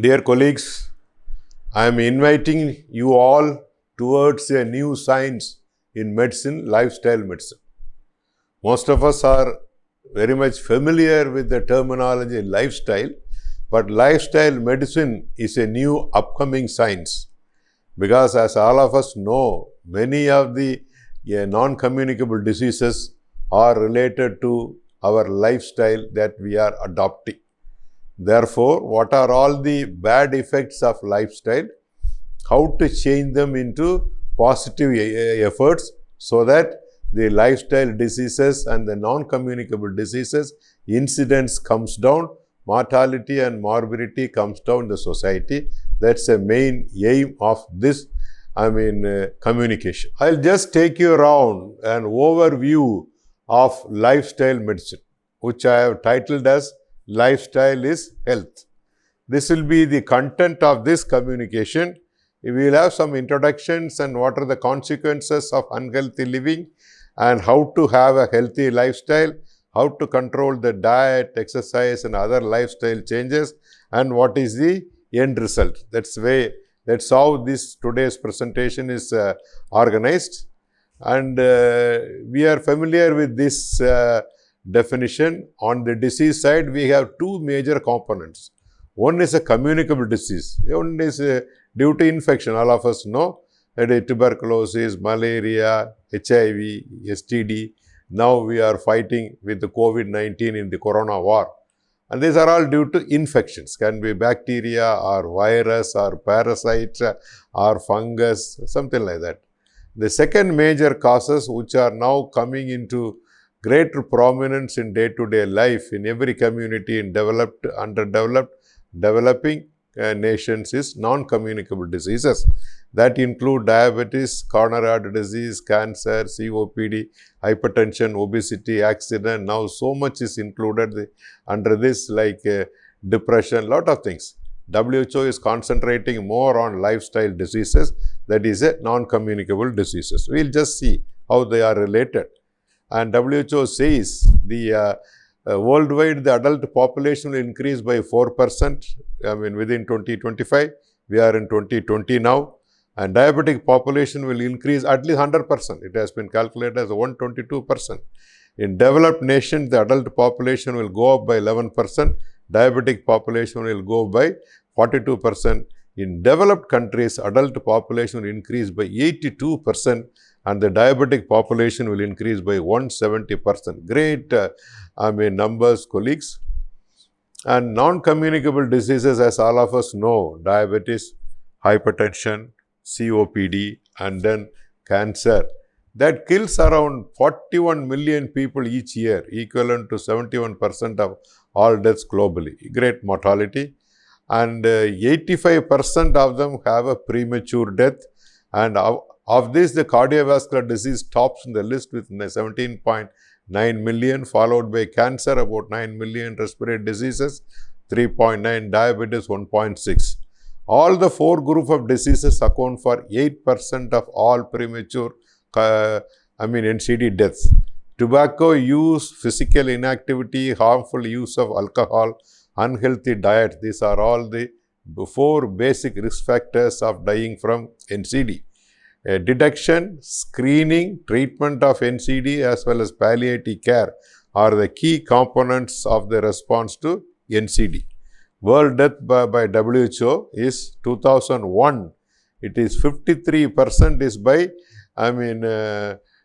Dear colleagues, I am inviting you all towards a new science in medicine, lifestyle medicine. Most of us are very much familiar with the terminology lifestyle, but lifestyle medicine is a new upcoming science because, as all of us know, many of the non-communicable diseases are related to our lifestyle that we are adopting. Therefore, what are all the bad effects of lifestyle? How to change them into positive efforts so that the lifestyle diseases and the non-communicable diseases incidence comes down, mortality and morbidity comes down in the society. That's a main aim of this communication. I'll just take you around an overview of lifestyle medicine, which I have titled as Lifestyle is Health. This will be the content of this communication. We will have some introductions and what are the consequences of unhealthy living and how to have a healthy lifestyle, how to control the diet, exercise and other lifestyle changes, and what is the end result. That's how this today's presentation is organized. And we are familiar with this definition. On the disease side, we have two major components. One is a communicable disease. One is due to infection. All of us know that tuberculosis, malaria, HIV, STD. Now we are fighting with the COVID-19 in the corona war. And these are all due to infections. Can be bacteria or virus or parasite or fungus, something like that. The second major causes which are now coming into greater prominence in day-to-day life in every community in developed, underdeveloped, developing nations is non-communicable diseases. That include diabetes, coronary artery disease, cancer, COPD, hypertension, obesity, accident. Now so much is included under this, like depression, lot of things. WHO is concentrating more on lifestyle diseases, that is a non-communicable diseases. We'll just see how they are related. And WHO says the worldwide the adult population will increase by 4%, within 2025. We are in 2020 now. And diabetic population will increase at least 100%. It has been calculated as 122%. In developed nations, the adult population will go up by 11%. Diabetic population will go by 42%. In developed countries, adult population will increase by 82%. And the diabetic population will increase by 170%. Great numbers, colleagues. And non-communicable diseases, as all of us know, diabetes, hypertension, COPD, and then cancer. That kills around 41 million people each year, equivalent to 71% of all deaths globally. Great mortality. And 85% of them have a premature death. And of this, the cardiovascular disease tops in the list with 17.9 million, followed by cancer, about 9 million, respiratory diseases, 3.9, diabetes, 1.6. All the four groups of diseases account for 8% of all premature NCD deaths. Tobacco use, physical inactivity, harmful use of alcohol, unhealthy diet, these are all the four basic risk factors of dying from NCD. Detection, screening, treatment of NCD as well as palliative care are the key components of the response to NCD. World death by WHO is 2001. It is 53% is by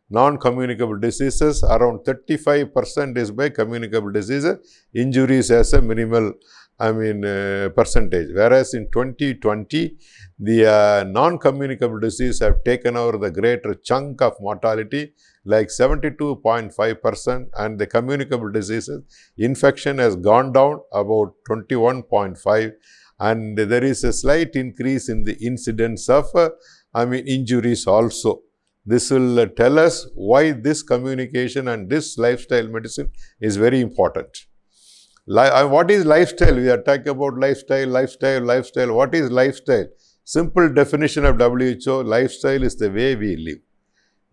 non-communicable diseases, around 35% is by communicable diseases, injuries as a minimal percentage. Whereas in 2020, the non-communicable disease have taken over the greater chunk of mortality, like 72.5%, and the communicable diseases, infection has gone down about 21.5%, and there is a slight increase in the incidence of injuries also. This will tell us why this communication and this lifestyle medicine is very important. What is lifestyle? We are talking about lifestyle. What is lifestyle? Simple definition of WHO, lifestyle is the way we live.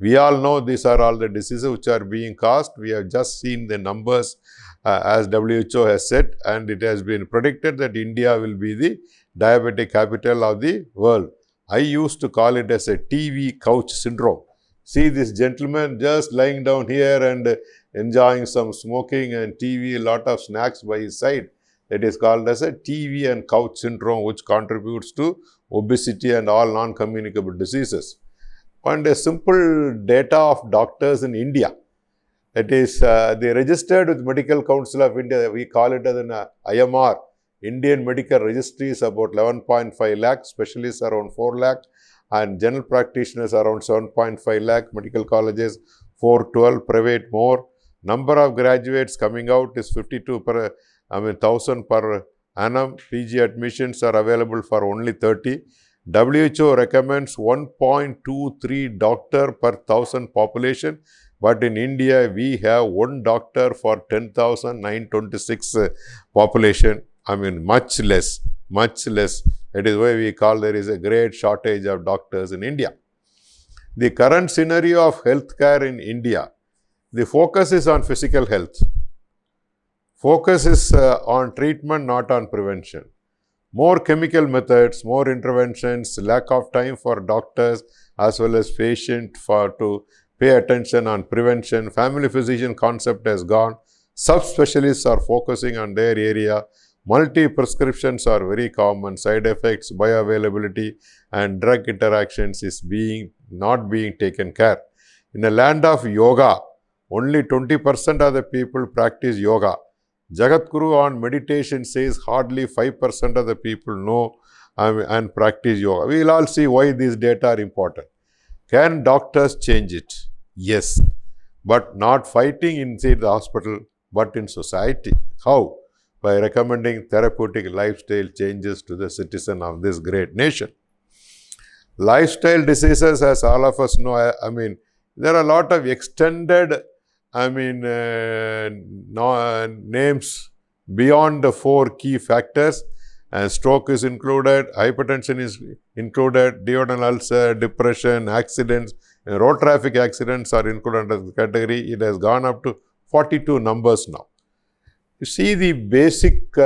We all know these are all the diseases which are being caused. We have just seen the numbers as WHO has said, and it has been predicted that India will be the diabetic capital of the world. I used to call it as a TV couch syndrome. See this gentleman just lying down here and enjoying some smoking and TV, a lot of snacks by his side. That is called as a TV and couch syndrome, which contributes to obesity and all non-communicable diseases. And a simple data of doctors in India. That is, they registered with Medical Council of India. We call it as an IMR. Indian Medical Registry is about 11.5 lakh, specialists around 4 lakh, and general practitioners around 7.5 lakh, medical colleges 412, private more. Number of graduates coming out is 1,000 per annum. PG admissions are available for only 30. WHO recommends 1.23 doctor per 1,000 population, but in India we have 1 doctor for 10,926 population. Much less. That is why we call there is a great shortage of doctors in India. The current scenario of healthcare in India, the focus is on physical health. Focus is on treatment, not on prevention. More chemical methods, more interventions, lack of time for doctors as well as patient to pay attention on prevention. Family physician concept has gone. Subspecialists are focusing on their area. Multi-prescriptions are very common. Side effects, bioavailability and drug interactions is not being taken care. In a land of yoga, only 20% of the people practice yoga. Jagadguru on meditation says hardly 5% of the people know and practice yoga. We will all see why these data are important. Can doctors change it? Yes, but not fighting inside the hospital, but in society. How? By recommending therapeutic lifestyle changes to the citizen of this great nation. Lifestyle diseases, as all of us know, there are a lot of extended names beyond the 4 key factors, and stroke is included, hypertension is included, duodenal ulcer, depression, accidents, road traffic accidents are included under the category. It has gone up to 42 numbers now. You see the basic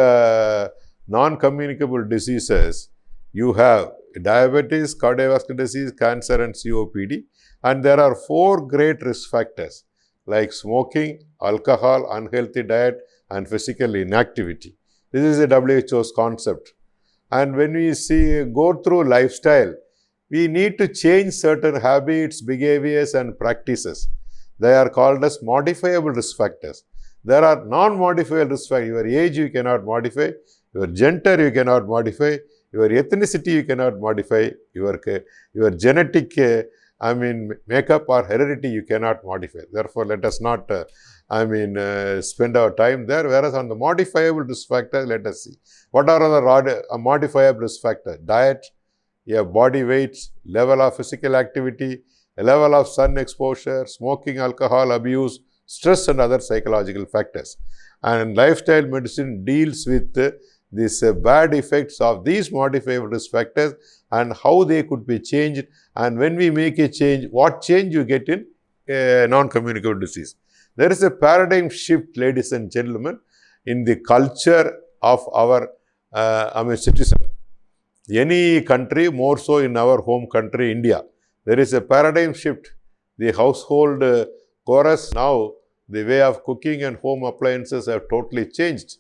non-communicable diseases, you have diabetes, cardiovascular disease, cancer and COPD, and there are 4 great risk factors like smoking, alcohol, unhealthy diet and physical inactivity. This is the WHO's concept. And when we go through lifestyle, we need to change certain habits, behaviors and practices. They are called as modifiable risk factors. There are non-modifiable risk factors. Your age you cannot modify, your gender you cannot modify, your ethnicity you cannot modify, your genetic makeup or heredity you cannot modify. Therefore, let us not spend our time there. Whereas on the modifiable risk factors, let us see. What are the modifiable risk factors? Diet, your body weight, level of physical activity, level of sun exposure, smoking, alcohol abuse, stress and other psychological factors. And lifestyle medicine deals with these bad effects of these modifiable risk factors and how they could be changed, and when we make a change, what change you get in non-communicable disease. There is a paradigm shift, ladies and gentlemen, in the culture of our citizen. Any country, more so in our home country, India, there is a paradigm shift. The household chorus now, the way of cooking and home appliances have totally changed.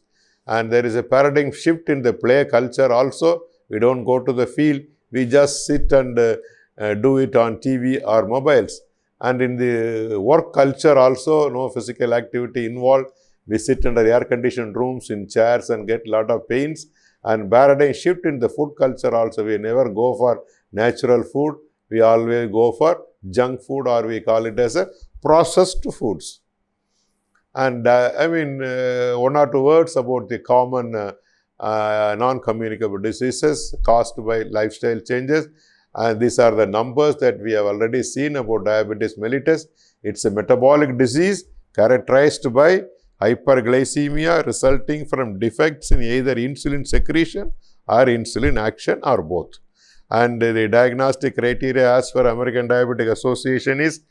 And there is a paradigm shift in the play culture also. We don't go to the field, we just sit and do it on TV or mobiles. And in the work culture also, no physical activity involved. We sit under air-conditioned rooms in chairs and get a lot of pains. And paradigm shift in the food culture also. We never go for natural food. We always go for junk food, or we call it as a processed foods. And one or two words about the common non-communicable diseases caused by lifestyle changes. And these are the numbers that we have already seen about diabetes mellitus. It's a metabolic disease characterized by hyperglycemia resulting from defects in either insulin secretion or insulin action or both. And the diagnostic criteria as per American Diabetic Association is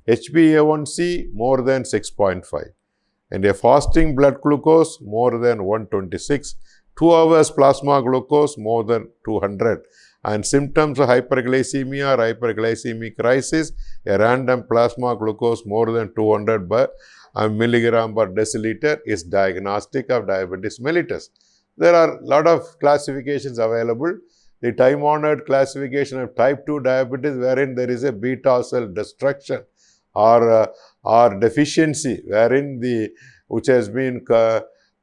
HbA1c more than 6.5 and a fasting blood glucose more than 126, 2 hours plasma glucose more than 200. And symptoms of hyperglycemia or hyperglycemic crisis, a random plasma glucose more than 200 by milligram per deciliter is diagnostic of diabetes mellitus. There are a lot of classifications available. The time-honored classification of type 2 diabetes, wherein there is a beta cell destruction or deficiency, wherein which has been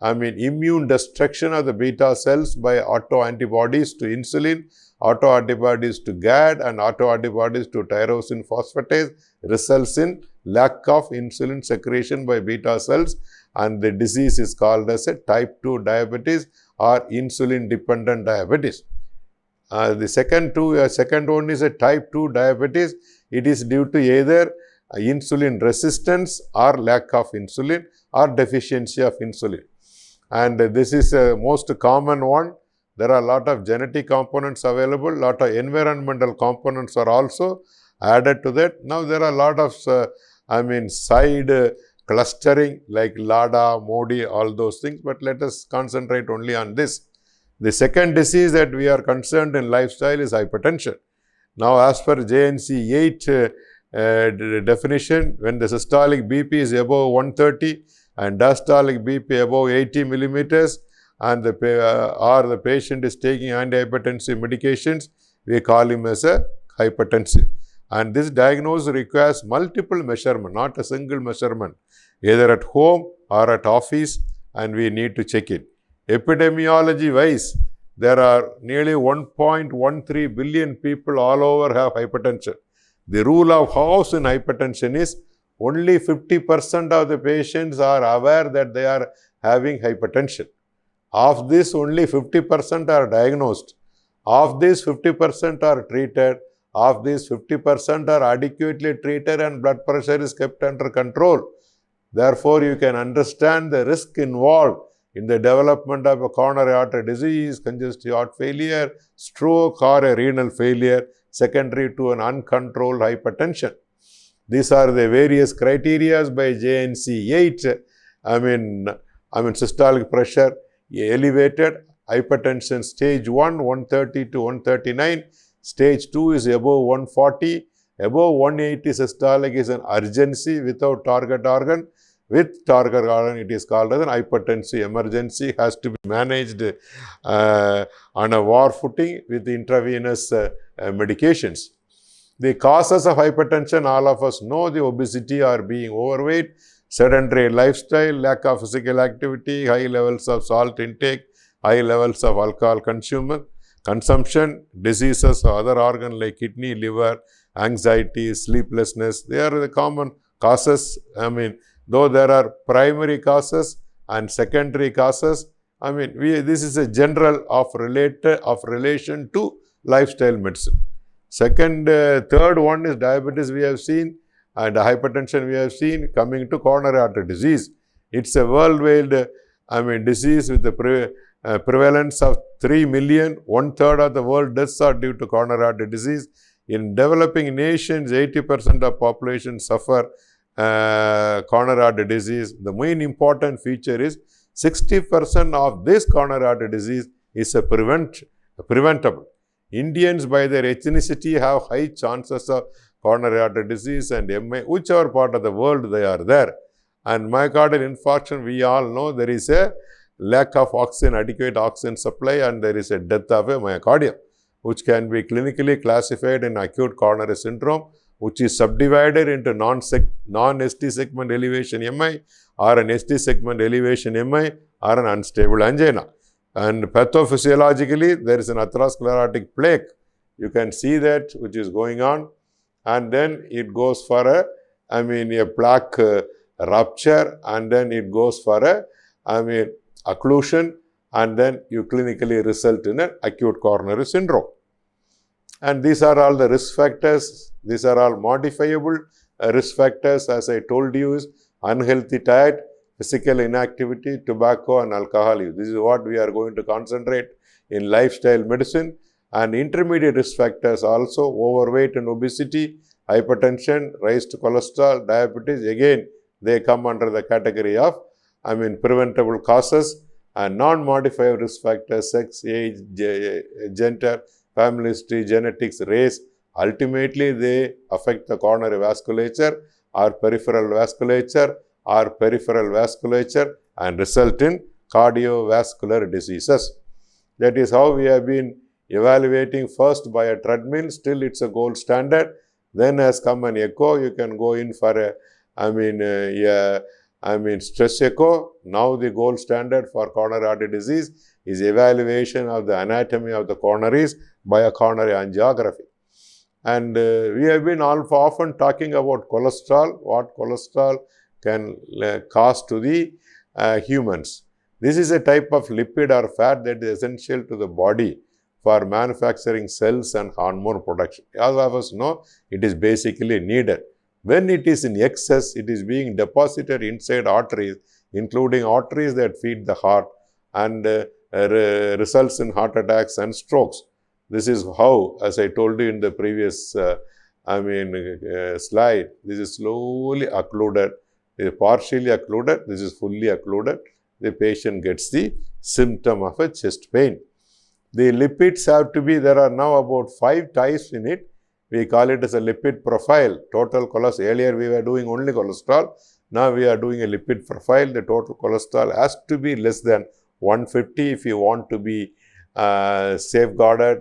immune destruction of the beta cells by autoantibodies to insulin, autoantibodies to GAD, and autoantibodies to tyrosine phosphatase, results in lack of insulin secretion by beta cells, and the disease is called as a type 2 diabetes or insulin dependent diabetes. The second one is a type 2 diabetes. It is due to either insulin resistance or lack of insulin or deficiency of insulin. And this is a most common one. There are a lot of genetic components available, a lot of environmental components are also added to that. Now there are a lot of side clustering like LADA, MODI, all those things, but let us concentrate only on this. The second disease that we are concerned in lifestyle is hypertension. Now, as per JNC 8 definition, when the systolic BP is above 130 and diastolic BP above 80 millimeters, and the patient is taking antihypertensive medications, we call him as a hypertensive. And this diagnosis requires multiple measurement, not a single measurement, either at home or at office, and we need to check it. Epidemiology wise, there are nearly 1.13 billion people all over have hypertension. The rule of house in hypertension is only 50% of the patients are aware that they are having hypertension. Of this, only 50% are diagnosed. Of this, 50% are treated. Of these, 50% are adequately treated and blood pressure is kept under control. Therefore, you can understand the risk involved in the development of a coronary artery disease, congestive heart failure, stroke, or a renal failure secondary to an uncontrolled hypertension. These are the various criteria by JNC 8. Systolic pressure elevated, hypertension stage 1, 130 to 139. Stage 2 is above 140. Above 180 systolic is an urgency without target organ. With target organ, it is called as an hypertensive emergency, has to be managed on a war footing with intravenous medications. The causes of hypertension, all of us know, the obesity or being overweight, sedentary lifestyle, lack of physical activity, high levels of salt intake, high levels of alcohol consumption, diseases of other organs like kidney, liver, anxiety, sleeplessness. They are the common causes. Though there are primary causes and secondary causes, this is a general of relation to lifestyle medicine. Third one is diabetes we have seen, and hypertension we have seen. Coming to coronary artery disease, it's a worldwide disease with the prevalence of 3 million. 1/3 of the world deaths are due to coronary artery disease. In developing nations, 80% of population suffer coronary artery disease. The main important feature is 60% of this coronary artery disease is preventable. Indians by their ethnicity have high chances of coronary artery disease and MI, whichever part of the world they are there. And myocardial infarction, we all know there is a lack of adequate oxygen supply, and there is a death of a myocardium, which can be clinically classified in acute coronary syndrome, which is subdivided into non-ST segment elevation MI or an ST segment elevation MI or an unstable angina. And pathophysiologically, there is an atherosclerotic plaque. You can see that which is going on, and then it goes for a plaque rupture, and then it goes for a occlusion, and then you clinically result in an acute coronary syndrome. And these are all the risk factors. These are all modifiable risk factors. As I told you, is unhealthy diet, physical inactivity, tobacco and alcohol use. This is what we are going to concentrate in lifestyle medicine. And intermediate risk factors also, overweight and obesity, hypertension, raised cholesterol, diabetes. Again, they come under the category of preventable causes. and non-modifiable risk factors, sex, age, gender, family history, genetics, race, ultimately they affect the coronary vasculature or peripheral vasculature and result in cardiovascular diseases. That is how we have been evaluating first by a treadmill, still it's a gold standard. Then has come an echo, you can go in for a, stress echo. Now the gold standard for coronary artery disease is evaluation of the anatomy of the coronaries by a coronary angiography. And we have been often talking about cholesterol, what cholesterol can cause to the humans. This is a type of lipid or fat that is essential to the body for manufacturing cells and hormone production. As all of us know, it is basically needed. When it is in excess, it is being deposited inside arteries, including arteries that feed the heart, and results in heart attacks and strokes. This is how, as I told you in the previous slide, this is slowly occluded, this is partially occluded, this is fully occluded. The patient gets the symptom of a chest pain. The lipids have to be, there are now about 5 types in it. We call it as a lipid profile, total cholesterol. Earlier we were doing only cholesterol. Now we are doing a lipid profile. The total cholesterol has to be less than 150 if you want to be safeguarded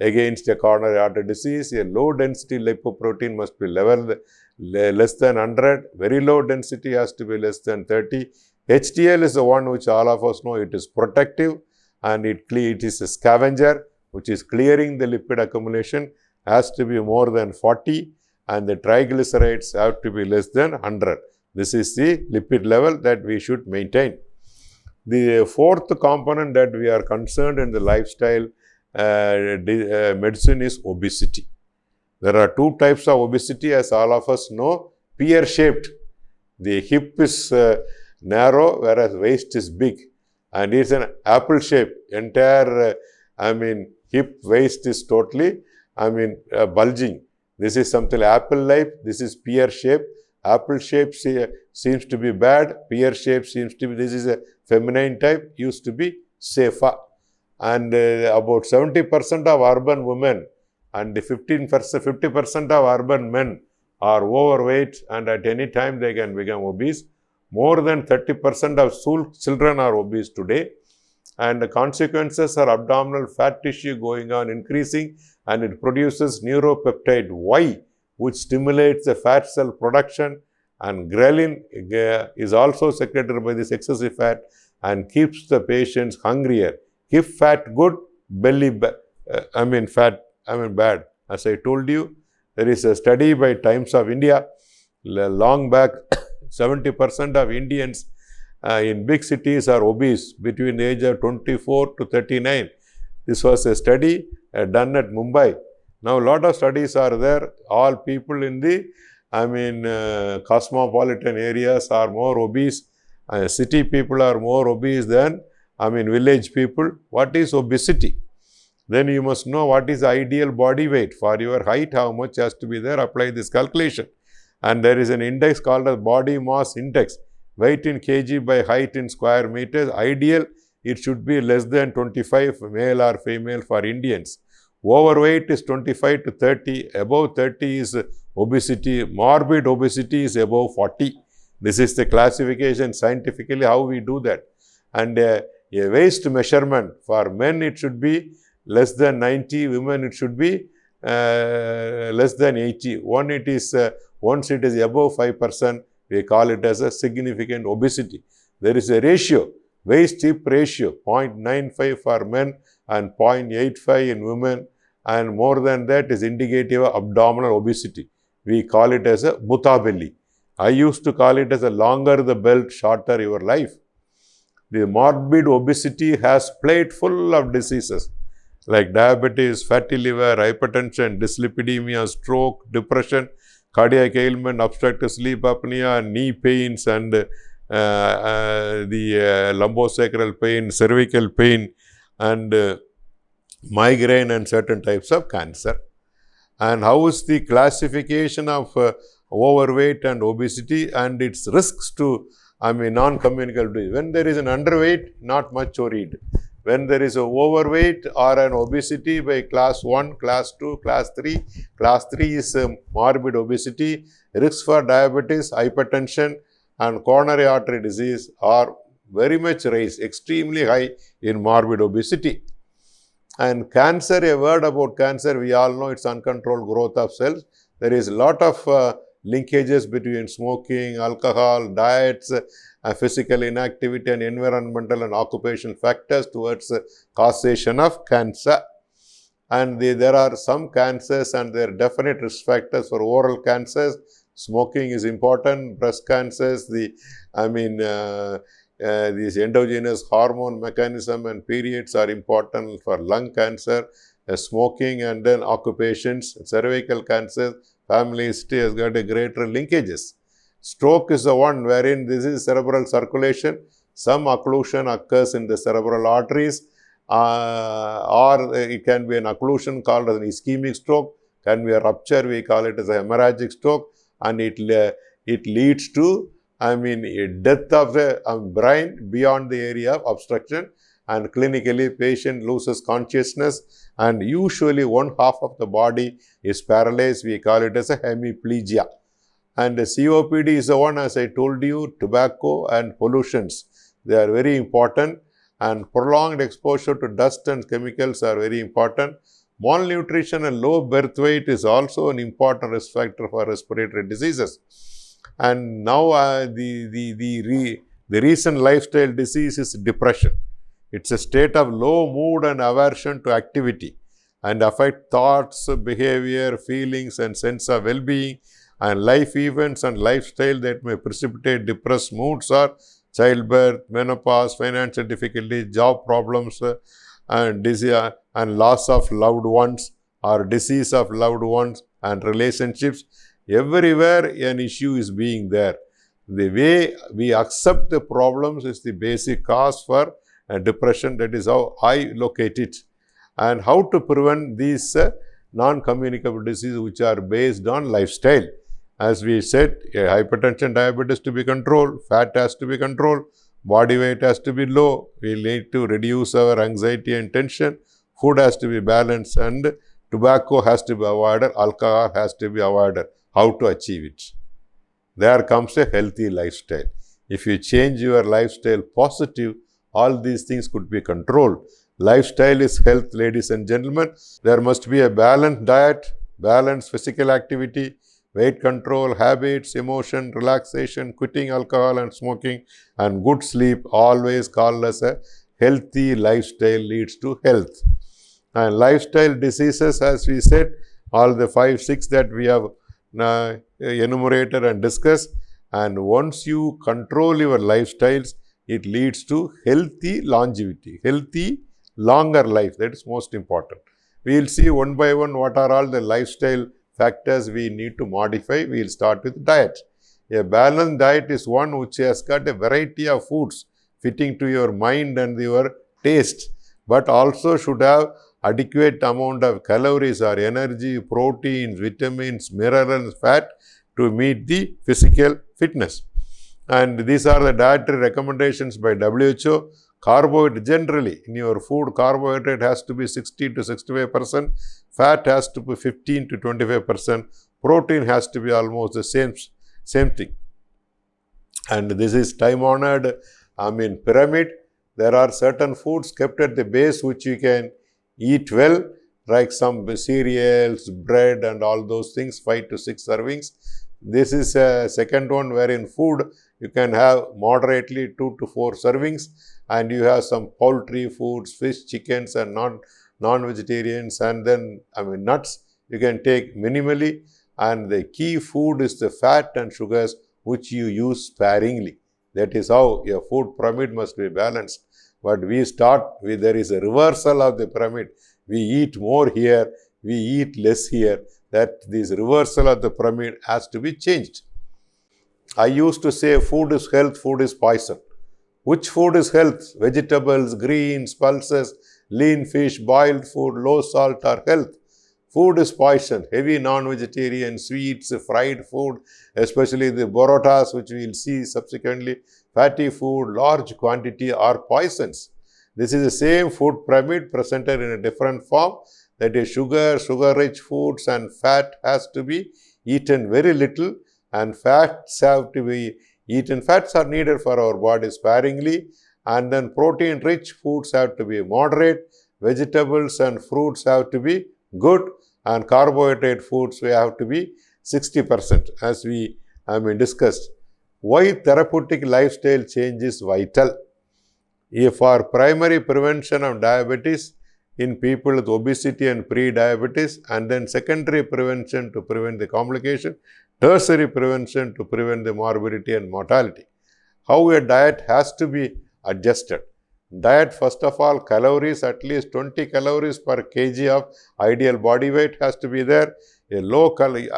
against a coronary artery disease. A low density lipoprotein must be less than 100. Very low density has to be less than 30. HDL is the one which all of us know. It is protective and it is a scavenger which is clearing the lipid accumulation, has to be more than 40, and the triglycerides have to be less than 100. This is the lipid level that we should maintain. The fourth component that we are concerned in the lifestyle medicine is obesity. There are 2 types of obesity, as all of us know. Pear-shaped. The hip is narrow, whereas waist is big, and it's an apple shape. Entire hip waist is totally bulging. This is something apple-like. This is pear shape. Apple shape seems to be bad. Pear shape seems to be, this is a feminine type, used to be safer. And about 70% of urban women and 50% of urban men are overweight, and at any time they can become obese. More than 30% of school children are obese today, and the consequences are abdominal fat tissue going on increasing, and it produces neuropeptide Y, which stimulates the fat cell production, and ghrelin is also secreted by this excessive fat and keeps the patients hungrier. Hip fat good, belly bad. As I told you, there is a study by Times of India long back. 70% of Indians in big cities are obese between the age of 24 to 39. This was a study done at Mumbai. Now, a lot of studies are there. All people in the cosmopolitan areas are more obese. City people are more obese than village people. What is obesity? Then you must know what is the ideal body weight. For your height, how much has to be there? Apply this calculation. And there is an index called as body mass index. Weight in kg by height in square meters. Ideal, it should be less than 25, male or female, for Indians. Overweight is 25 to 30. Above 30 is obesity. Morbid obesity is above 40. This is the classification scientifically how we do that. And a waist measurement, for men it should be less than 90, women it should be less than 80. Once it is above 5%, we call it as a significant obesity. There is a ratio, waist-hip ratio, 0.95 for men and 0.85 in women, and more than that is indicative of abdominal obesity. We call it as a Bhuta belly. I used to call it as a longer the belt, shorter your life. The morbid obesity has plate full of diseases like diabetes, fatty liver, hypertension, dyslipidemia, stroke, depression, cardiac ailment, obstructive sleep apnea, knee pains, and the lumbosacral pain, cervical pain, and migraine, and certain types of cancer. And how is the classification of overweight and obesity and its risks to non-communicable disease. When there is an underweight, not much worried. When there is a overweight or an obesity by class 1, class 2, class 3, class 3 is morbid obesity, risk for diabetes, hypertension and coronary artery disease are very much raised, extremely high in morbid obesity. And cancer, a word about cancer, we all know it's uncontrolled growth of cells. There is a lot of linkages between smoking, alcohol, diets, physical inactivity and environmental and occupational factors towards causation of cancer. And there are some cancers and there are definite risk factors for oral cancers. Smoking is important, breast cancers, these endogenous hormone mechanism and periods are important for lung cancer, smoking and then occupations, cervical cancer, family history has got a greater linkages. Stroke is the one wherein this is cerebral circulation. Some occlusion occurs in the cerebral arteries or it can be an occlusion called as an ischemic stroke, can be a rupture, we call it as a hemorrhagic stroke, and it leads to death of the brain beyond the area of obstruction, and clinically patient loses consciousness and usually one half of the body is paralyzed. We call it as a hemiplegia. And the COPD is the one, as I told you, tobacco and pollutions. They are very important, and prolonged exposure to dust and chemicals are very important. Malnutrition and low birth weight is also an important risk factor for respiratory diseases. And now the recent lifestyle disease is depression. It's a state of low mood and aversion to activity and affect thoughts, behavior, feelings and sense of well-being, and life events and lifestyle that may precipitate depressed moods are childbirth, menopause, financial difficulties, job problems, and disease and loss of loved ones or disease of loved ones and relationships. Everywhere an issue is being there. The way we accept the problems is the basic cause for depression. That is how I locate it. And how to prevent these non-communicable diseases which are based on lifestyle. As we said, hypertension, diabetes to be controlled, fat has to be controlled, body weight has to be low, we need to reduce our anxiety and tension, food has to be balanced, and tobacco has to be avoided, alcohol has to be avoided. How to achieve it? There comes a healthy lifestyle. If you change your lifestyle positive, all these things could be controlled. Lifestyle is health, ladies and gentlemen. There must be a balanced diet, balanced physical activity, weight control, habits, emotion, relaxation, quitting alcohol and smoking, and good sleep, always called as a healthy lifestyle leads to health. And lifestyle diseases, as we said, all the 5, 6 that we have enumerated and discussed, and once you control your lifestyles, it leads to healthy longevity, healthy longer life. That is most important. We will see one by one what are all the lifestyle factors we need to modify. We will start with diet. A balanced diet is one which has got a variety of foods fitting to your mind and your taste, but also should have adequate amount of calories or energy, proteins, vitamins, minerals, fat to meet the physical fitness. And these are the dietary recommendations by WHO. Carbohydrate, generally in your food, carbohydrate has to be 60 to 65%, fat has to be 15 to 25%, protein has to be almost the same thing. And this is time-honored, pyramid. There are certain foods kept at the base which you can eat well, like some cereals, bread and all those things, 5 to 6 servings. This is a second one wherein food you can have moderately 2 to 4 servings, and you have some poultry foods, fish, chickens and non-vegetarians, and then nuts you can take minimally, and the key food is the fat and sugars which you use sparingly. That is how your food pyramid must be balanced. But we start with, there is a reversal of the pyramid. We eat more here, we eat less here. That this reversal of the pyramid has to be changed. I used to say food is health, food is poison. Which food is health? Vegetables, greens, pulses, lean fish, boiled food, low salt are health. Food is poison. Heavy non-vegetarian, sweets, fried food, especially the parotas which we will see subsequently. fatty food, large quantity are poisons. This is the same food pyramid presented in a different form. That is sugar, sugar-rich foods and fat has to be eaten very little, and fats have to be eaten. Fats are needed for our body sparingly, and then protein-rich foods have to be moderate. Vegetables and fruits have to be good, and carbohydrate foods we have to be 60%, as we discussed. Why therapeutic lifestyle change is vital? For primary prevention of diabetes in people with obesity and pre-diabetes, and then secondary prevention to prevent the complication, tertiary prevention to prevent the morbidity and mortality. How a diet has to be adjusted. Diet, first of all, calories, at least 20 calories per kg of ideal body weight has to be there. A low calorie,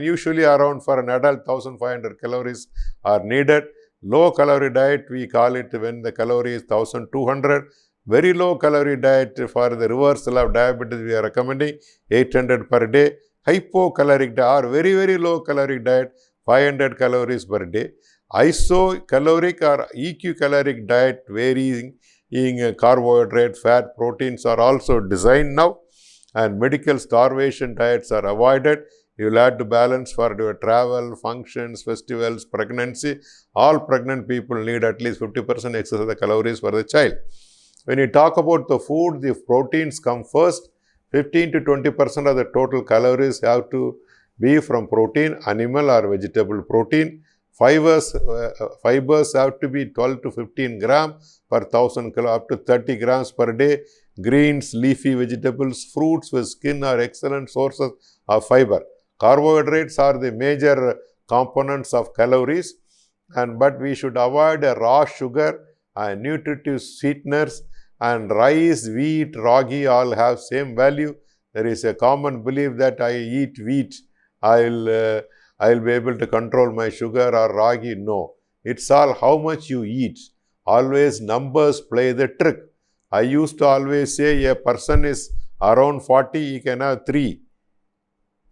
usually around for an adult 1500 calories are needed. Low calorie diet, we call it when the calorie is 1200. Very low calorie diet for the reversal of diabetes, we are recommending 800 per day. Hypocaloric diet or very, very low caloric diet, 500 calories per day. Isocaloric or EQ caloric diet, varying in carbohydrate, fat, proteins are also designed now, and medical starvation diets are avoided. You will have to balance for your travel, functions, festivals, pregnancy. All pregnant people need at least 50% excess of the calories for the child. When you talk about the food, the proteins come first. 15 to 20% of the total calories have to be from protein, animal or vegetable protein. Fibers have to be 12 to 15 grams per 1000 kilo, up to 30 grams per day. Greens, leafy vegetables, fruits with skin are excellent sources of fiber. Carbohydrates are the major components of calories, but we should avoid raw sugar and nutritive sweeteners, and rice, wheat, ragi all have same value. There is a common belief that I eat wheat, I'll be able to control my sugar, or ragi. No, it's all how much you eat. Always numbers play the trick. I used to always say a person is around 40, he can have 3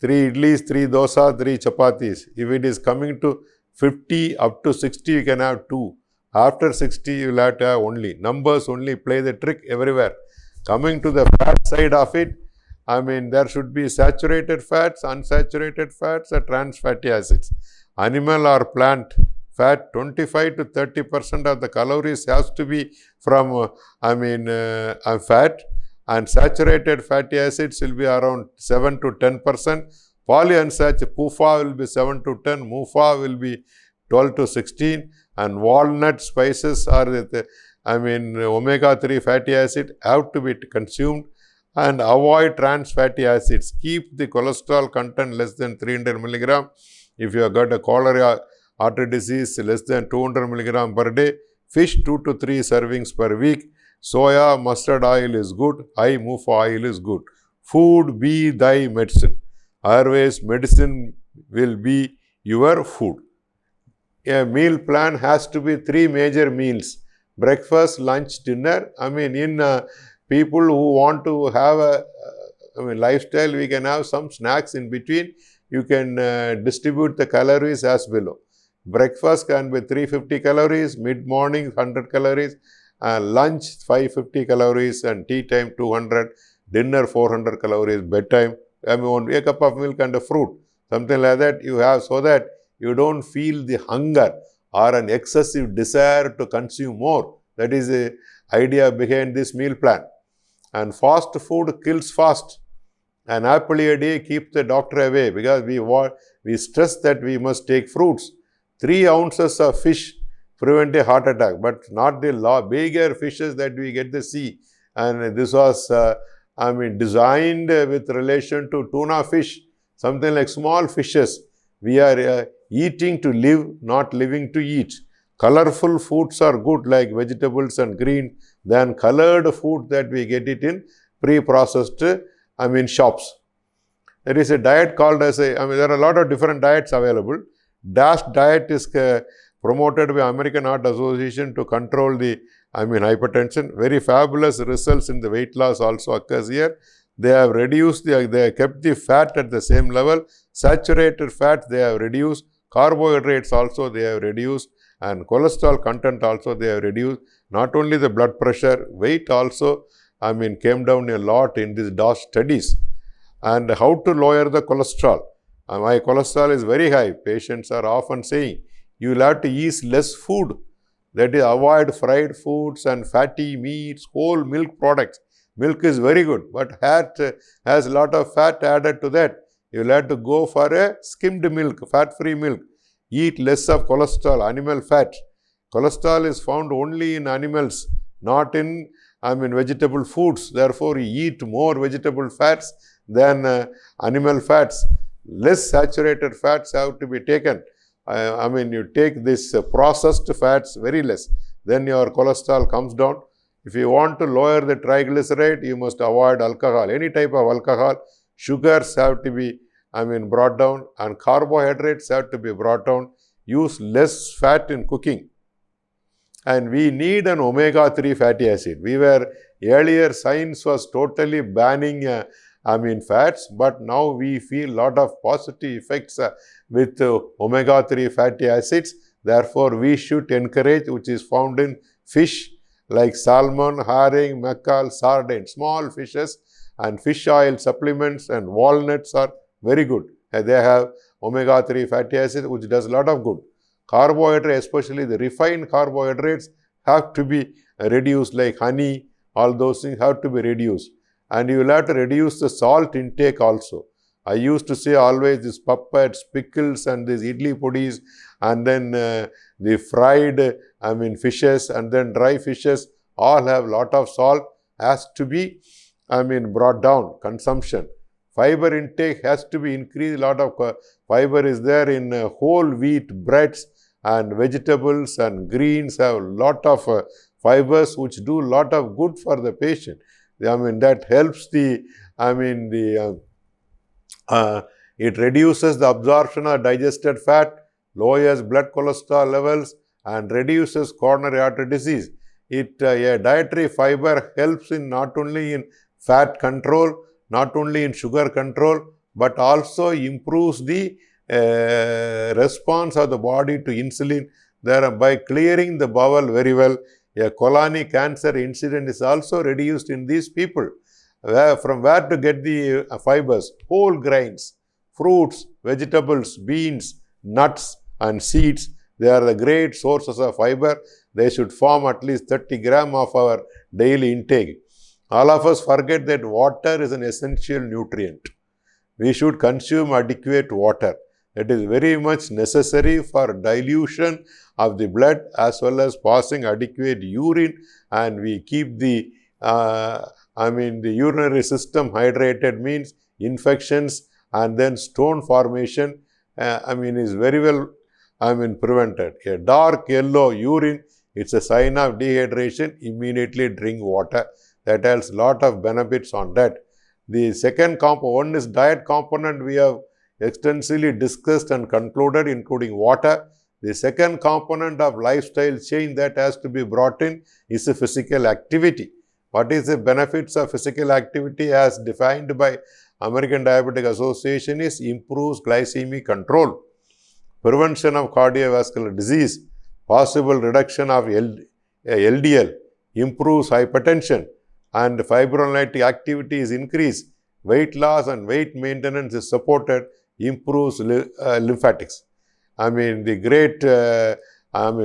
idlis, 3 dosa, 3 chapatis. If it is coming to 50 up to 60, you can have 2. After 60, you will have to have only. Numbers only play the trick everywhere. Coming to the fat side of it, there should be saturated fats, unsaturated fats, and trans fatty acids. Animal or plant fat, 25 to 30% of the calories has to be from fat, and saturated fatty acids will be around 7 to 10%. Polyunsaturated PUFA will be 7 to 10, MUFA will be 12 to 16, and walnut spices or omega-3 fatty acid have to be consumed, and avoid trans fatty acids. Keep the cholesterol content less than 300 milligram. If you have got a coronary artery disease, less than 200 milligram per day. Fish, 2 to 3 servings per week. Soya, mustard oil is good. MUFA oil is good. Food be thy medicine. Always medicine will be your food. A meal plan has to be 3 major meals: breakfast, lunch, dinner. People who want to have a lifestyle, we can have some snacks in between. You can distribute the calories as below. Breakfast can be 350 calories, mid-morning 100 calories, lunch 550 calories, and tea time 200, dinner 400 calories, bedtime, a cup of milk and a fruit, something like that you have, so that you don't feel the hunger or an excessive desire to consume more. That is the idea behind this meal plan. And fast food kills fast. An apple a day keeps the doctor away, because we stress that we must take fruits. 3 ounces of fish prevent a heart attack, but not the bigger fishes that we get to see. And this was designed with relation to tuna fish, something like small fishes. We are eating to live, not living to eat. Colorful foods are good, like vegetables and green, than colored food that we get it in pre-processed shops. There is a diet called as there are a lot of different diets available. DASH diet is promoted by American Heart Association to control the hypertension. Very fabulous results in the weight loss also occurs here. They have reduced, they have kept the fat at the same level. Saturated fat they have reduced. Carbohydrates also they have reduced. and cholesterol content also they have reduced. Not only the blood pressure, weight also, came down a lot in these DOS studies. And how to lower the cholesterol? My cholesterol is very high. Patients are often saying, you will have to eat less food. That is, avoid fried foods and fatty meats, whole milk products. Milk is very good, but has a lot of fat added to that. You will have to go for a skimmed milk, fat-free milk. Eat less of cholesterol, animal fat. Cholesterol is found only in animals, not in vegetable foods. Therefore, you eat more vegetable fats than animal fats. Less saturated fats have to be taken. You take this processed fats very less. Then your cholesterol comes down. If you want to lower the triglyceride, you must avoid alcohol. Any type of alcohol. Sugars have to be brought down, and carbohydrates have to be brought down. Use less fat in cooking. And we need an omega-3 fatty acid. Earlier science was totally banning fats, but now we feel lot of positive effects with omega-3 fatty acids. Therefore, we should encourage, which is found in fish like salmon, herring, mackerel, sardine, small fishes, and fish oil supplements and walnuts are very good. They have omega-3 fatty acid, which does a lot of good. Carbohydrates, especially the refined carbohydrates, have to be reduced, like honey, all those things have to be reduced. And you will have to reduce the salt intake also. I used to say always these puppets, pickles, and these idli pudis, and then the fried fishes, and then dry fishes, all have lot of salt, has to be brought down. Consumption. Fiber intake has to be increased. A lot of fiber is there in whole wheat breads, and vegetables and greens have lot of fibers which do lot of good for the patient. That helps it reduces the absorption of digested fat, lowers blood cholesterol levels, and reduces coronary artery disease. A dietary fiber helps in not only in fat control, not only in sugar control, but also improves the response of the body to insulin, thereby clearing the bowel very well. A colonic cancer incidence is also reduced in these people. From where to get the fibers? Whole grains, fruits, vegetables, beans, nuts, and seeds. They are the great sources of fiber. They should form at least 30 grams of our daily intake. All of us forget that water is an essential nutrient. We should consume adequate water. It is very much necessary for dilution of the blood as well as passing adequate urine, and we keep the the urinary system hydrated, means infections and then stone formation is very well prevented. A dark yellow urine, it's a sign of dehydration. Immediately drink water. That has lot of benefits on that. The second one is diet component. We have extensively discussed and concluded, including water. The second component of lifestyle change that has to be brought in is a physical activity. What is the benefits of physical activity as defined by American Diabetic Association is improves glycemic control, prevention of cardiovascular disease, possible reduction of LDL, improves hypertension, and fibrinolytic activity is increased. Weight loss and weight maintenance is supported, improves lymphatics. The great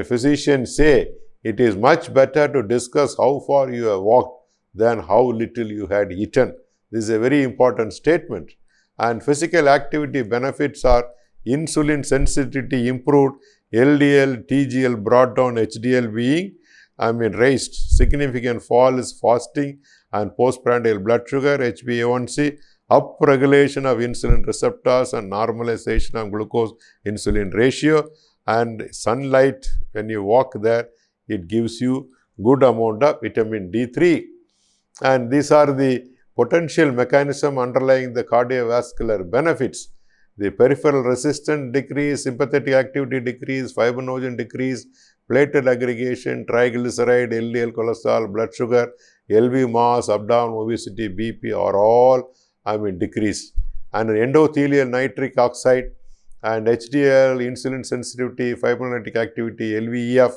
physicians say it is much better to discuss how far you have walked than how little you had eaten. This is a very important statement. And physical activity benefits are insulin sensitivity improved, LDL, TGL brought down, HDL being raised. Significant fall is fasting and postprandial blood sugar, HbA1c, upregulation of insulin receptors and normalization of glucose insulin ratio, and sunlight. When you walk there, it gives you good amount of vitamin D3. And these are the potential mechanism underlying the cardiovascular benefits. The peripheral resistance decrease, sympathetic activity decrease, fibrinogen decrease, platelet aggregation, triglyceride, LDL cholesterol, blood sugar, LV mass, abdomen, obesity, BP are all decreased. And endothelial nitric oxide, and HDL, insulin sensitivity, fibrinolytic activity, LVEF,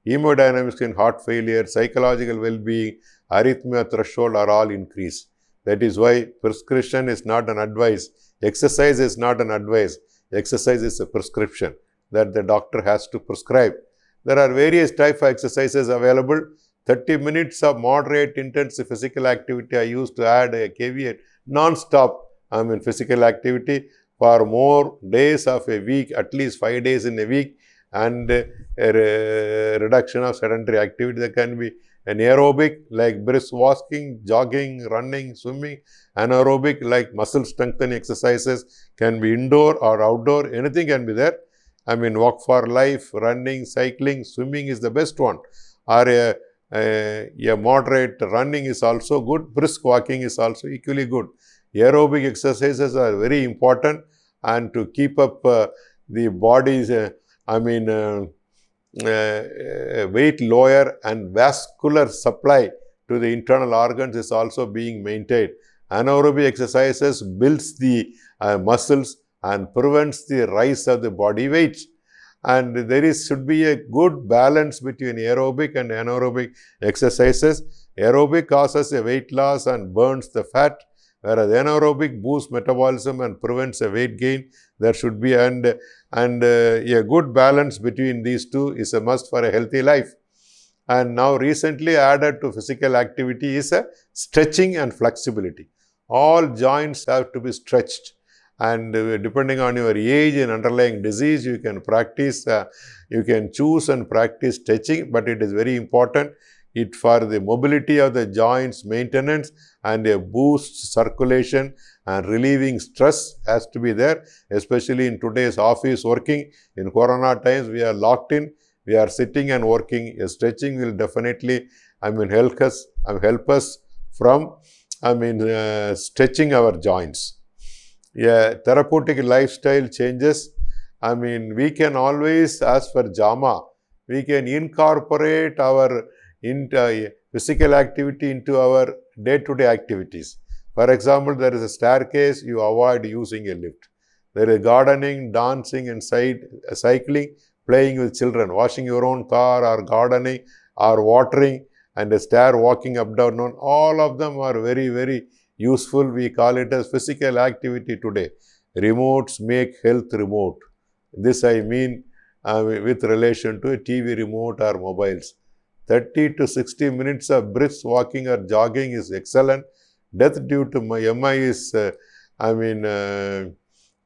hemodynamics in heart failure, psychological well-being, arrhythmia threshold are all increased. That is why prescription is not an advice. Exercise is not an advice. Exercise is a prescription that the doctor has to prescribe. There are various types of exercises available. 30 minutes of moderate intensive physical activity. I used to add a caveat, non-stop physical activity for more days of a week, at least 5 days in a week, and a reduction of sedentary activity. There can be an aerobic like brisk walking, jogging, running, swimming. Anaerobic like muscle strengthening exercises can be indoor or outdoor. Anything can be there. Walk for life, running, cycling, swimming is the best one. Or a moderate running is also good. Brisk walking is also equally good. Aerobic exercises are very important, and to keep up the body's weight lower and vascular supply to the internal organs is also being maintained. Anaerobic exercises builds the muscles and prevents the rise of the body weight. And there should be a good balance between aerobic and anaerobic exercises. Aerobic causes a weight loss and burns the fat, whereas anaerobic boosts metabolism and prevents a weight gain. There should be and a good balance between these two is a must for a healthy life. And now recently added to physical activity is a stretching and flexibility. All joints have to be stretched. And depending on your age and underlying disease, you can practice, you can choose and practice stretching, but it is very important. It for the mobility of the joints, maintenance, and a boost circulation and relieving stress has to be there, especially in today's office working. In Corona times, we are locked in, we are sitting and working. Stretching will definitely, help us from, stretching our joints. Therapeutic lifestyle changes. We can always, as for JAMA, we can incorporate our physical activity into our day-to-day activities. For example, there is a staircase, you avoid using a lift. There is gardening, dancing, and cycling, playing with children, washing your own car, or gardening, or watering, and a stair walking up, down. All of them are very, very useful. We call it as physical activity today. Remotes make health remote. This I mean with relation to a TV remote or mobiles. 30 to 60 minutes of brisk walking or jogging is excellent. Death due to MI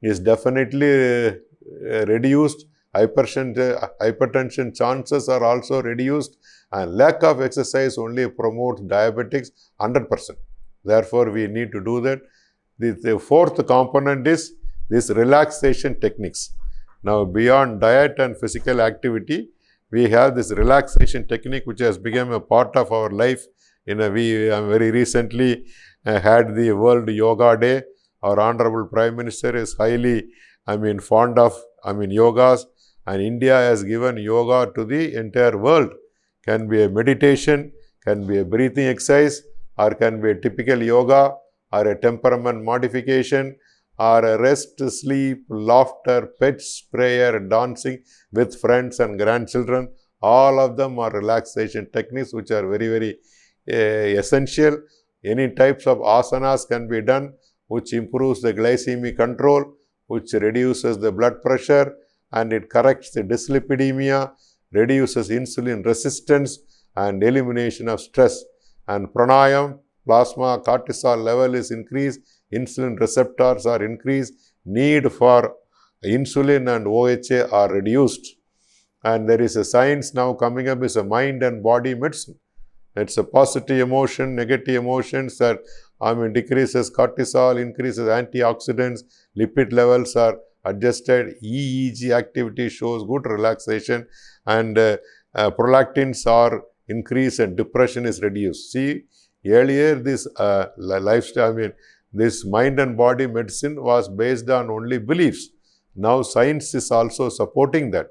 is definitely reduced. Hypertension chances are also reduced, and lack of exercise only promotes diabetics 100%. Therefore, we need to do that. The fourth component is this relaxation techniques. Now, beyond diet and physical activity, we have this relaxation technique which has become a part of our life. We very recently had the World Yoga Day. Our Honorable Prime Minister is highly, fond of, yogas, and India has given yoga to the entire world. Can be a meditation, can be a breathing exercise, or can be a typical yoga, or a temperament modification, or a rest, sleep, laughter, pets, prayer, dancing with friends and grandchildren. All of them are relaxation techniques which are very, very essential. Any types of asanas can be done, which improves the glycemic control, which reduces the blood pressure, and it corrects the dyslipidemia, reduces insulin resistance, and elimination of stress. And pranayam, plasma cortisol level is increased, insulin receptors are increased, need for insulin and OHA are reduced. And there is a science now coming up, is a mind and body medicine. It's a positive emotion, negative emotions that decreases cortisol, increases antioxidants, lipid levels are adjusted, EEG activity shows good relaxation, and prolactins are increased and depression is reduced. See, earlier this lifestyle, this mind and body medicine was based on only beliefs. Now science is also supporting that.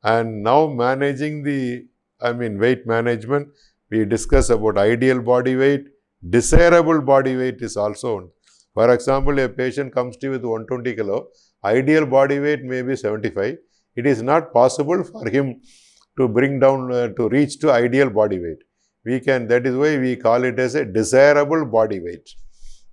And now managing the, weight management, we discuss about ideal body weight, desirable body weight is also. For example, a patient comes to you with 120 kilo, ideal body weight may be 75. It is not possible for him to bring down, to reach to ideal body weight. That is why we call it as a desirable body weight.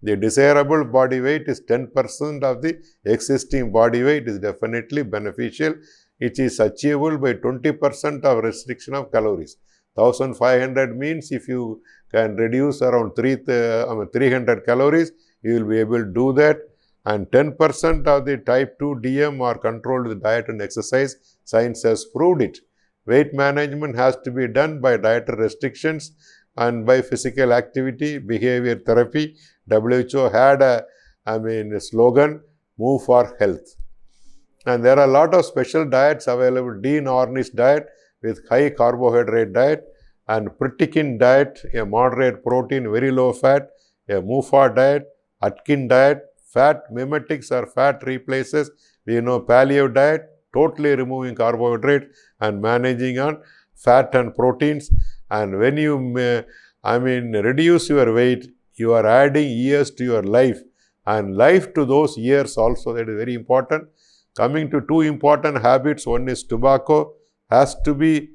The desirable body weight is 10% of the existing body weight is definitely beneficial. It is achievable by 20% of restriction of calories. 1500 means if you can reduce around 300 calories, you will be able to do that. And 10% of the type 2 DM are controlled with diet and exercise. Science has proved it. Weight management has to be done by dietary restrictions and by physical activity, behavior therapy. WHO had a slogan, move for health. And there are a lot of special diets available. Dean Ornish diet with high carbohydrate diet, and Pritikin diet, a moderate protein, very low fat, a MUFA diet, Atkin diet, fat mimetics or fat replaces. We know paleo diet, totally removing carbohydrate and managing on fat and proteins. And when you reduce your weight, you are adding years to your life, and life to those years also. That is very important. Coming to two important habits, one is tobacco has to be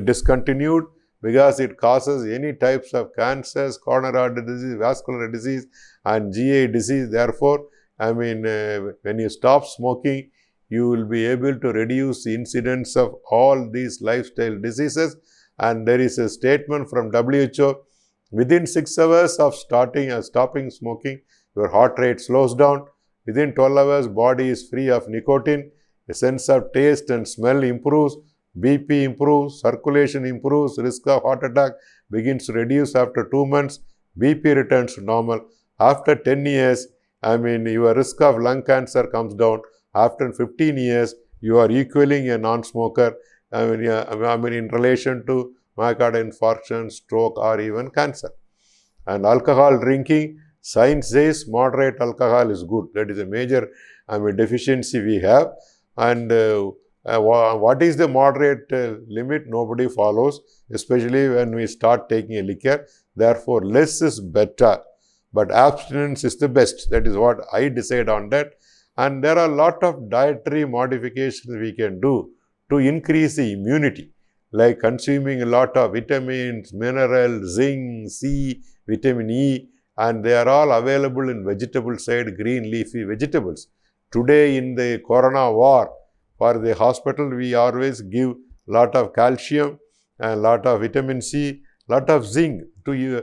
discontinued because it causes any types of cancers, coronary artery disease, vascular disease and GI disease. Therefore, when you stop smoking, you will be able to reduce the incidence of all these lifestyle diseases. And there is a statement from WHO, within 6 hours of stopping smoking, your heart rate slows down. Within 12 hours, body is free of nicotine. The sense of taste and smell improves. BP improves. Circulation improves. Risk of heart attack begins to reduce after 2 months. BP returns to normal. After 10 years, your risk of lung cancer comes down. After 15 years, you are equaling a non-smoker. In relation to myocardial infarction, stroke, or even cancer. And alcohol drinking, science says moderate alcohol is good. That is a major deficiency we have. And what is the moderate limit? Nobody follows, especially when we start taking a liquor. Therefore, less is better, but abstinence is the best. That is what I decide on that. And there are a lot of dietary modifications we can do to increase the immunity, like consuming a lot of vitamins, minerals, zinc, C, vitamin E, and they are all available in vegetable side, green leafy vegetables. Today in the corona war, for the hospital, we always give lot of calcium and lot of vitamin C, lot of zinc to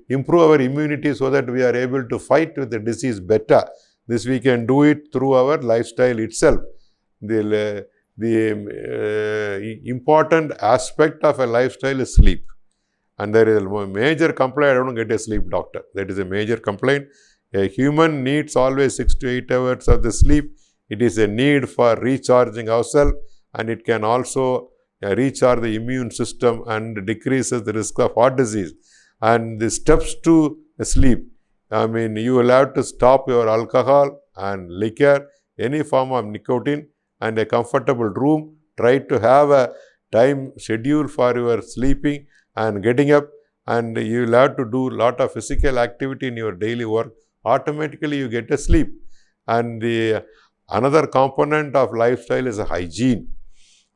improve our immunity so that we are able to fight with the disease better. This we can do it through our lifestyle itself. The important aspect of a lifestyle is sleep. And there is a major complaint, I don't get a sleep doctor. That is a major complaint. A human needs always 6 to 8 hours of the sleep. It is a need for recharging ourselves, and it can also recharge the immune system and decreases the risk of heart disease. And the steps to sleep, you will have to stop your alcohol and liquor, any form of nicotine, and a comfortable room. Try to have a time schedule for your sleeping and getting up, and you will have to do a lot of physical activity in your daily work. Automatically you get a sleep. And another component of lifestyle is hygiene.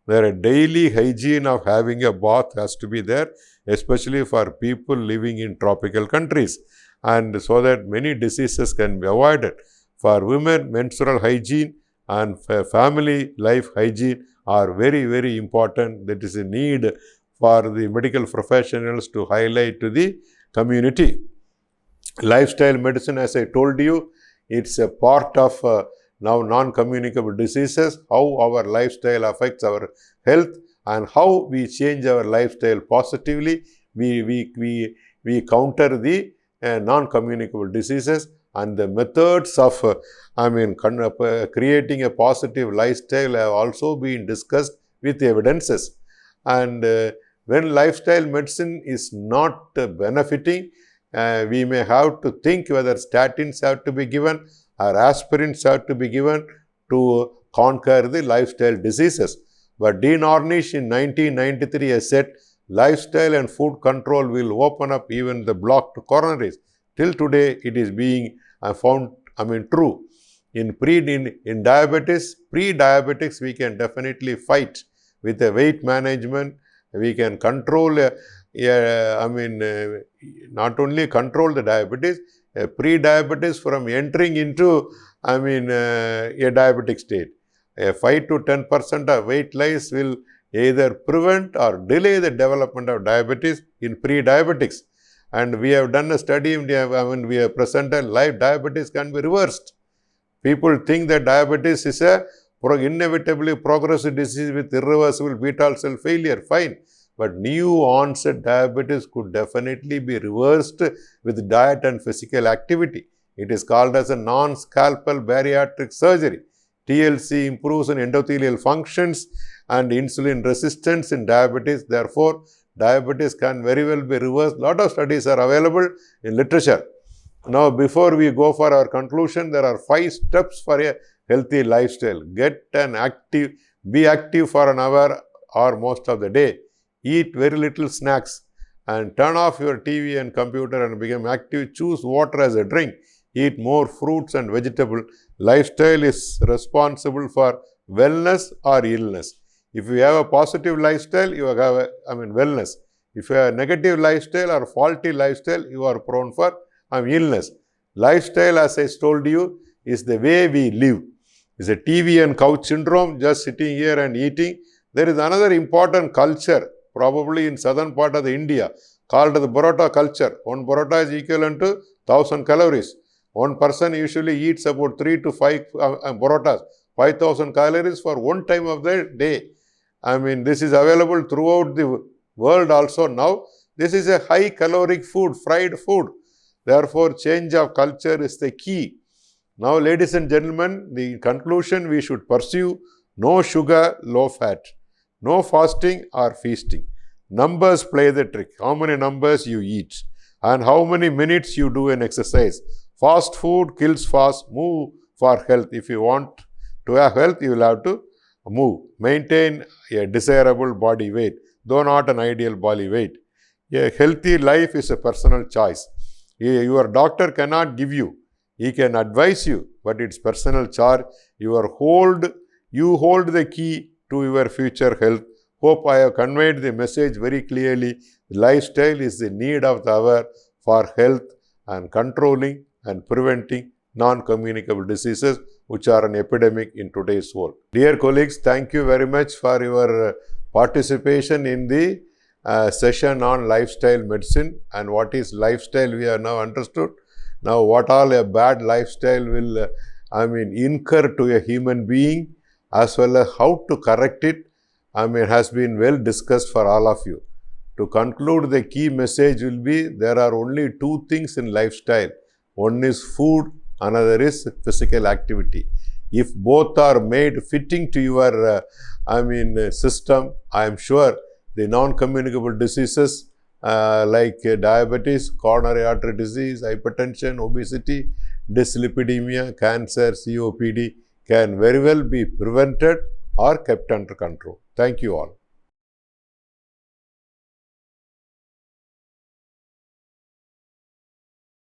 There a daily hygiene of having a bath has to be there, especially for people living in tropical countries, and so that many diseases can be avoided. For women, menstrual hygiene and family life hygiene are very, very important. That is a need for the medical professionals to highlight to the community. Lifestyle medicine, as I told you, it's a part of now non-communicable diseases, how our lifestyle affects our health, and how we change our lifestyle positively, we counter the non-communicable diseases. And the methods of creating a positive lifestyle have also been discussed with evidences. And when lifestyle medicine is not benefiting, we may have to think whether statins have to be given or aspirins have to be given to conquer the lifestyle diseases. But Dean Ornish in 1993 has said, lifestyle and food control will open up even the blocked coronaries. Till today, it is being found true. In diabetes, pre-diabetics, we can definitely fight with a weight management. We can control, not only control the diabetes, pre-diabetes from entering into, a diabetic state. 5 to 10% of weight loss will either prevent or delay the development of diabetes in pre-diabetics. And we have done a study, we have presented live diabetes can be reversed. People think that diabetes is a inevitably progressive disease with irreversible beta cell failure. Fine. But new onset diabetes could definitely be reversed with diet and physical activity. It is called as a non-scalpel bariatric surgery. TLC improves in endothelial functions and insulin resistance in diabetes. Therefore, diabetes can very well be reversed. A lot of studies are available in literature. Now, before we go for our conclusion, there are 5 steps for a healthy lifestyle. Be active for an hour or most of the day. Eat very little snacks and turn off your TV and computer and become active. Choose water as a drink. Eat more fruits and vegetables. Lifestyle is responsible for wellness or illness. If you have a positive lifestyle, you have wellness. If you have a negative lifestyle or faulty lifestyle, you are prone for illness. Lifestyle, as I told you, is the way we live. It's a TV and couch syndrome, just sitting here and eating. There is another important culture, probably in southern part of the India, called the Parota culture. One Parota is equivalent to 1000 calories. One person usually eats about 3 to 5 Parotas, 5000 calories for one time of the day. This is available throughout the world also now. This is a high caloric food, fried food. Therefore, change of culture is the key. Now, ladies and gentlemen, the conclusion we should pursue: no sugar, low fat, no fasting or feasting. Numbers play the trick. How many numbers you eat and how many minutes you do an exercise. Fast food kills fast. Move for health. If you want to have health, you will have to move. Maintain a desirable body weight, though not an ideal body weight. A healthy life is a personal choice. Your doctor cannot give you. He can advise you, but it's personal choice. You hold the key to your future health. Hope I have conveyed the message very clearly. Lifestyle is the need of the hour for health and controlling and preventing non-communicable diseases, which are an epidemic in today's world. Dear colleagues, thank you very much for your participation in the session on lifestyle medicine. And what is lifestyle, we have now understood. Now, what all a bad lifestyle will incur to a human being, as well as how to correct it, has been well discussed for all of you. To conclude, the key message will be there are only 2 things in lifestyle. One is food, another is physical activity. If both are made fitting to your system, I am sure the non-communicable diseases like diabetes, coronary artery disease, hypertension, obesity, dyslipidemia, cancer, COPD can very well be prevented or kept under control. Thank you all.